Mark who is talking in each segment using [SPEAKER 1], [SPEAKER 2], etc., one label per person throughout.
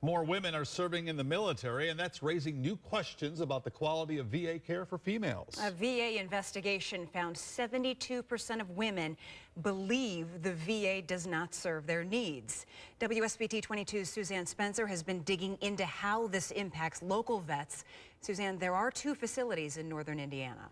[SPEAKER 1] More women are serving in the military, and that's raising new questions about the quality of VA care for females.
[SPEAKER 2] A VA investigation found 72% of women believe the VA does not serve their needs. WSBT 22's Suzanne Spencer has been digging into how this impacts local vets. Suzanne, there are two facilities in northern Indiana.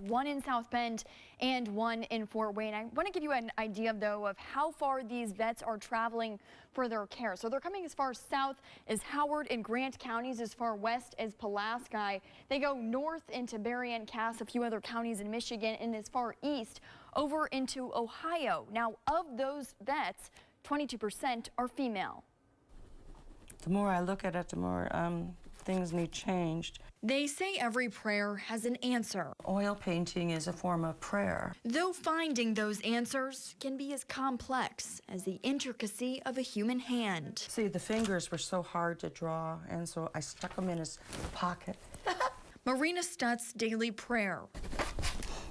[SPEAKER 3] One in South Bend and one in Fort Wayne. I want to give you an idea, though, of how far these vets are traveling for their care. So they're coming as far south as Howard and Grant counties, as far west as Pulaski. They go north into Berrien, Cass, a few other counties in Michigan, and as far east over into Ohio. Now, of those vets, 22% are female.
[SPEAKER 4] The more I look at it, the more things need changed.
[SPEAKER 3] They say every prayer has an answer.
[SPEAKER 4] Oil painting is a form of prayer.
[SPEAKER 3] Though finding those answers can be as complex as the intricacy of a human hand.
[SPEAKER 4] See, the fingers were so hard to draw, and so I stuck them in his pocket.
[SPEAKER 3] Marina Stutz's daily prayer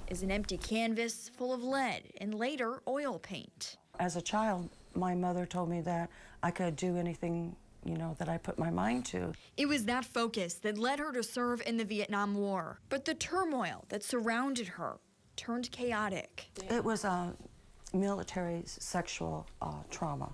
[SPEAKER 3] is an empty canvas full of lead and later oil paint.
[SPEAKER 4] As a child, my mother told me that I could do anything, you know, that I put my mind to.
[SPEAKER 3] It was that focus that led her to serve in the Vietnam War. But the turmoil that surrounded her turned chaotic.
[SPEAKER 4] It was a military sexual trauma,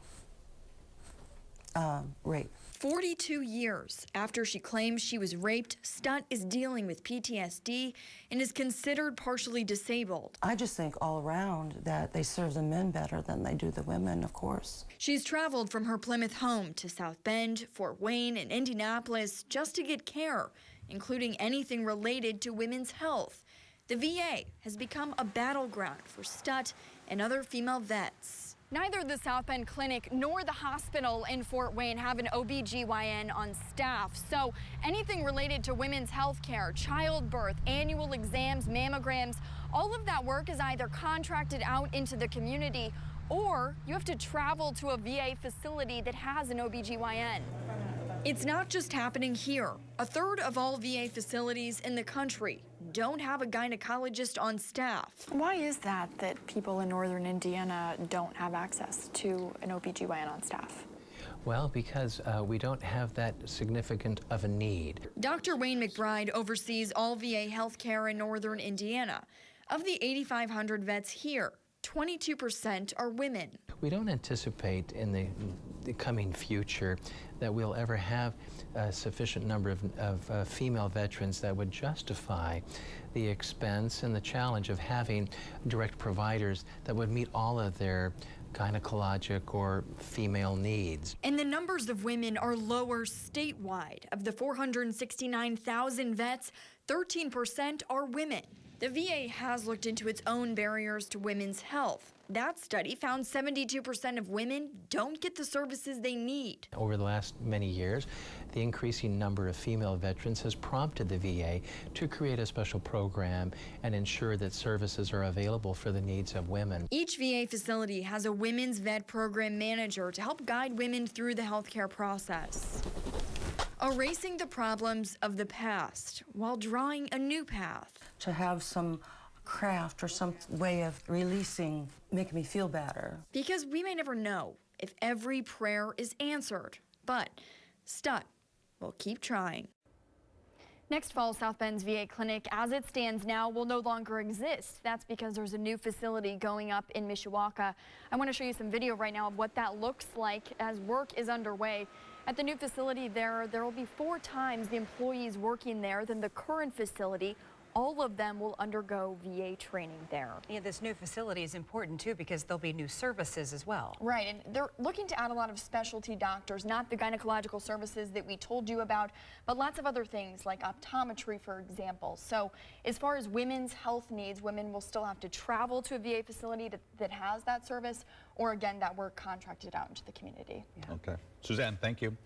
[SPEAKER 4] rape.
[SPEAKER 3] 42 years after she claims she was raped, Stutt is dealing with PTSD and is considered partially disabled.
[SPEAKER 4] I just think all around that they serve the men better than they do the women, of course.
[SPEAKER 3] She's traveled from her Plymouth home to South Bend, Fort Wayne, and Indianapolis just to get care, including anything related to women's health. The VA has become a battleground for Stutt and other female vets. Neither the South Bend Clinic nor the hospital in Fort Wayne have an OB/GYN on staff. So anything related to women's health care, childbirth, annual exams, mammograms, all of that work is either contracted out into the community or you have to travel to a VA facility that has an OB/GYN. It's not just happening here. A third of all VA facilities in the country don't have a gynecologist on staff.
[SPEAKER 5] Why is that people in northern Indiana don't have access to an OB/GYN on staff?
[SPEAKER 6] Well, because we don't have that significant of a need.
[SPEAKER 3] Dr. Wayne McBride oversees all VA health care in northern Indiana. Of the 8,500 vets here, 22% are women.
[SPEAKER 6] We don't anticipate in the coming future that we'll ever have a sufficient number of female veterans that would justify the expense and the challenge of having direct providers that would meet all of their gynecologic or female needs.
[SPEAKER 3] And the numbers of women are lower statewide. Of the 469,000 vets, 13% are women. The VA has looked into its own barriers to women's health. That study found 72% of women don't get the services they need.
[SPEAKER 6] Over the last many years, the increasing number of female veterans has prompted the VA to create a special program and ensure that services are available for the needs of women.
[SPEAKER 3] Each VA facility has a women's vet program manager to help guide women through the healthcare process, erasing the problems of the past while drawing a new path.
[SPEAKER 4] To have some craft or some way of releasing, making me feel better.
[SPEAKER 3] Because we may never know if every prayer is answered, but Stutt will keep trying. Next fall, South Bend's VA clinic, as it stands now, will no longer exist. That's because there's a new facility going up in Mishawaka. I want to show you some video right now of what that looks like as work is underway. At the new facility there will be 4 times the employees working there than the current facility. All of them will undergo VA training there.
[SPEAKER 2] Yeah, this new facility is important, too, because there'll be new services as well.
[SPEAKER 5] Right, and they're looking to add a lot of specialty doctors, not the gynecological services that we told you about, but lots of other things like optometry, for example. So as far as women's health needs, women will still have to travel to a VA facility that has that service, or again, that work contracted out into the community.
[SPEAKER 1] Okay. Suzanne, thank you.